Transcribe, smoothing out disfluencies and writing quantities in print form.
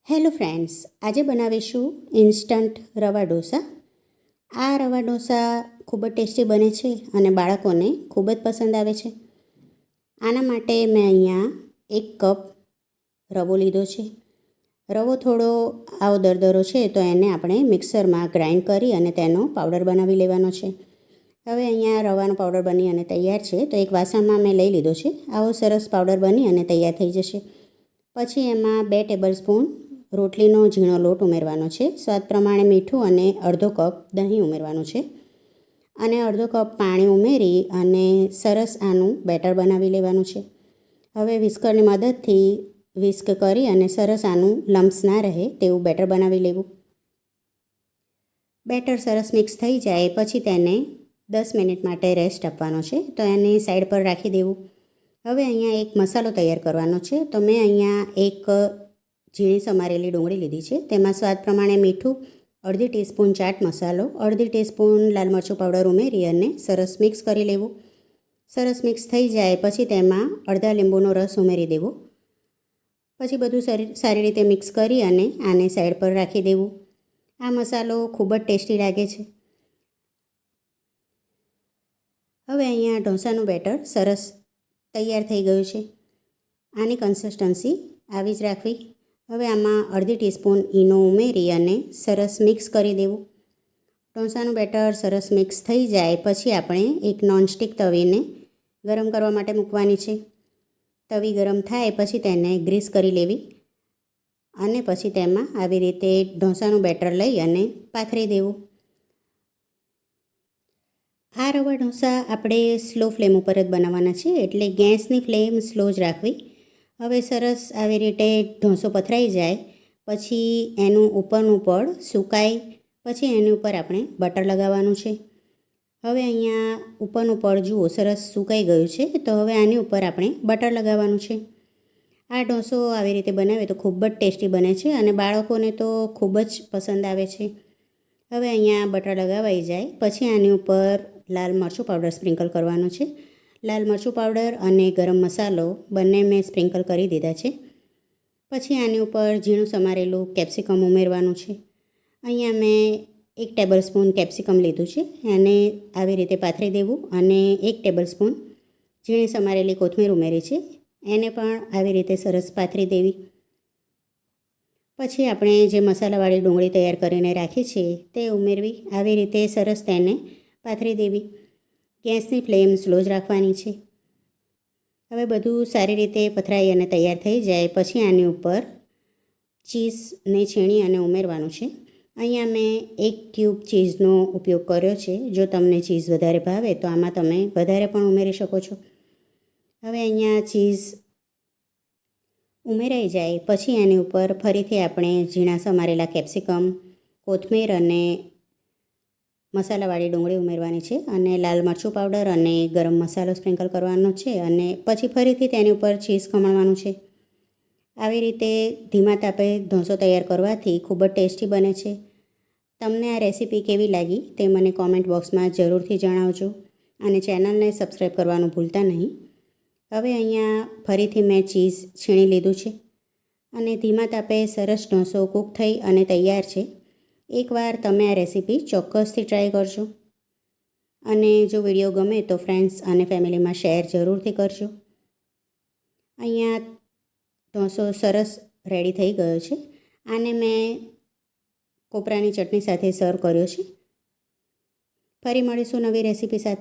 Hello friends, આજે બનાવીશું instant રવા ઢોસા. આ રવા ઢોસા ખૂબ જ ટેસ્ટી બને છે અને બાળકોને ખૂબ જ પસંદ આવે છે. આના માટે મેં અહીંયા 1 કપ રવો લીધો છે. રવો થોડો આવો દરદરો છે તો એને આપણે મિક્સરમાં ગ્રાઇન્ડ કરી અને તેનો પાવડર બનાવી લેવાનો છે. હવે અહીંયા રવાનો પાવડર બની અને તૈયાર છે, તો એક વાસણમાં મેં લઈ લીધો છે. આવો સરસ પાવડર બની અને તૈયાર થઈ જશે. પછી એમાં 2 ટેબલસ્પૂન રોટલીનો ઝીણો લોટ ઉમેરવાનો છે. સ્વાદ પ્રમાણે મીઠું અને અડધો કપ દહીં ઉમેરવાનું છે અને અડધો કપ પાણી ઉમેરી અને સરસ આનું બેટર બનાવી લેવાનું છે. હવે વિસ્કરની મદદથી વિસ્ક કરી અને સરસ આનું લમ્સ ના રહે તેવું બેટર બનાવી લેવું. બેટર સરસ મિક્સ થઈ જાય પછી તેને 10 મિનિટ માટે રેસ્ટ આપવાનો છે, તો એને સાઈડ પર રાખી દેવું. હવે અહીંયા એક મસાલો તૈયાર કરવાનો છે, તો મેં અહીંયા એક ઝીણી સમારેલી ડુંગળી લીધી છે. તેમાં સ્વાદ પ્રમાણે મીઠું, અડધી ટીસ્પૂન ચાટ મસાલો, અડધી ટીસ્પૂન લાલ મરચું પાવડર ઉમેરી અને સરસ મિક્સ કરી લેવું. સરસ મિક્સ થઈ જાય પછી તેમાં અડધા લીંબુનો રસ ઉમેરી દેવો. પછી બધું સારી રીતે મિક્સ કરી અને આને સાઈડ પર રાખી દેવું. આ મસાલો ખૂબ જ ટેસ્ટી લાગે છે. હવે અહીંયા ઢોસાનું બેટર સરસ તૈયાર થઈ ગયું છે. આની કન્સિસ્ટન્સી આવી જ રાખવી. હવે આમાં અડધી ટીસ્પૂન ઈનો ઉમેરી અને સરસ મિક્સ કરી દેવું. ઢોસાનું બેટર સરસ મિક્સ થઈ જાય પછી આપણે એક નોનસ્ટિક તવીને ગરમ કરવા માટે મૂકવાની છે. તવી ગરમ થાય પછી તેને ગ્રીસ કરી લેવી અને પછી તેમાં આવી રીતે ઢોસાનું બેટર લઈ અને પાથરી દેવું. આ રવા ઢોસા આપણે સ્લો ફ્લેમ ઉપર જ બનાવવાના છે, એટલે ગેસની ફ્લેમ સ્લો જ રાખવી. હવે સરસ આવી રીતે ઢોસો પથરાઈ જાય પછી એનું ઉપરનું પડ સુકાય પછી એની ઉપર આપણે બટર લગાવવાનું છે. હવે અહીંયા ઉપરનું પડ જુઓ સરસ સુકાઈ ગયું છે, તો હવે આની ઉપર આપણે બટર લગાવવાનું છે. આ ઢોસો આવી રીતે બનાવે તો ખૂબ જ ટેસ્ટી બને છે અને બાળકોને તો ખૂબ જ પસંદ આવે છે. હવે અહીંયા બટર લગાવાઈ જાય પછી આની ઉપર લાલ મરચું પાવડર સ્પ્રિંકલ કરવાનો છે. લાલ મરચું પાવડર અને ગરમ મસાલો બંને મેં સ્પ્રિંકલ કરી દીધા છે. પછી આની ઉપર ઝીણું સમારેલું કેપ્સિકમ ઉમેરવાનું છે. અહીંયા મેં 1 ટેબલસ્પૂન કેપ્સિકમ લીધું છે, એને આવી રીતે પાથરી દેવું અને 1 ટેબલસ્પૂન ઝીણી સમારેલી કોથમીર ઉમેરી છે, એને પણ આવી રીતે સરસ પાથરી દેવી. પછી આપણે જે મસાલાવાળી ડુંગળી તૈયાર કરીને રાખી છે તે ઉમેરવી. આવી રીતે સરસ તેને પાથરી દેવી. ગેસની ફ્લેમ સ્લો જ રાખવાની છે. હવે બધું સારી રીતે પથરાઈ અને તૈયાર થઈ જાય પછી આની ઉપર ચીઝને છીણી અને ઉમેરવાનું છે. અહીંયા મેં 1 ક્યુબ ચીઝનો ઉપયોગ કર્યો છે. જો તમને ચીઝ વધારે ભાવે તો આમાં તમે વધારે પણ ઉમેરી શકો છો. હવે અહીંયા ચીઝ ઉમેરાઈ જાય પછી એની ઉપર ફરીથી આપણે ઝીણા સમારેલા કેપ્સિકમ, કોથમીર અને મસાલાવાળી ડુંગળી ઉમેરવાની છે અને લાલ મરચું પાવડર અને ગરમ મસાલો સ્પ્રિંકલ કરવાનો છે અને પછી ફરીથી તેની ઉપર ચીઝ ખમણવાનું છે. આવી રીતે ધીમા તાપે ઢોસો તૈયાર કરવાથી ખૂબ જ ટેસ્ટી બને છે. તમને આ રેસીપી કેવી લાગી તે મને કોમેન્ટ બોક્સમાં જરૂરથી જણાવજો અને ચેનલને સબસ્ક્રાઈબ કરવાનું ભૂલતા નહીં. હવે અહીંયા ફરીથી મેં ચીઝ છીણી લીધું છે અને ધીમા તાપે સરસ ઢોસો કૂક થઈ અને તૈયાર છે. એકવાર તમે આ રેસીપી ચોક્કસથી ટ્રાય કરજો અને જો વિડીયો ગમે તો ફ્રેન્ડ્સ અને ફેમિલીમાં શેર જરૂરથી કરજો. અહીંયા ઢોસો સરસ રેડી થઈ ગયો છે. આને મેં કોપરાની ચટણી સાથે સર્વ કર્યો છે. ફરી મળીશું નવી રેસીપી સાથે.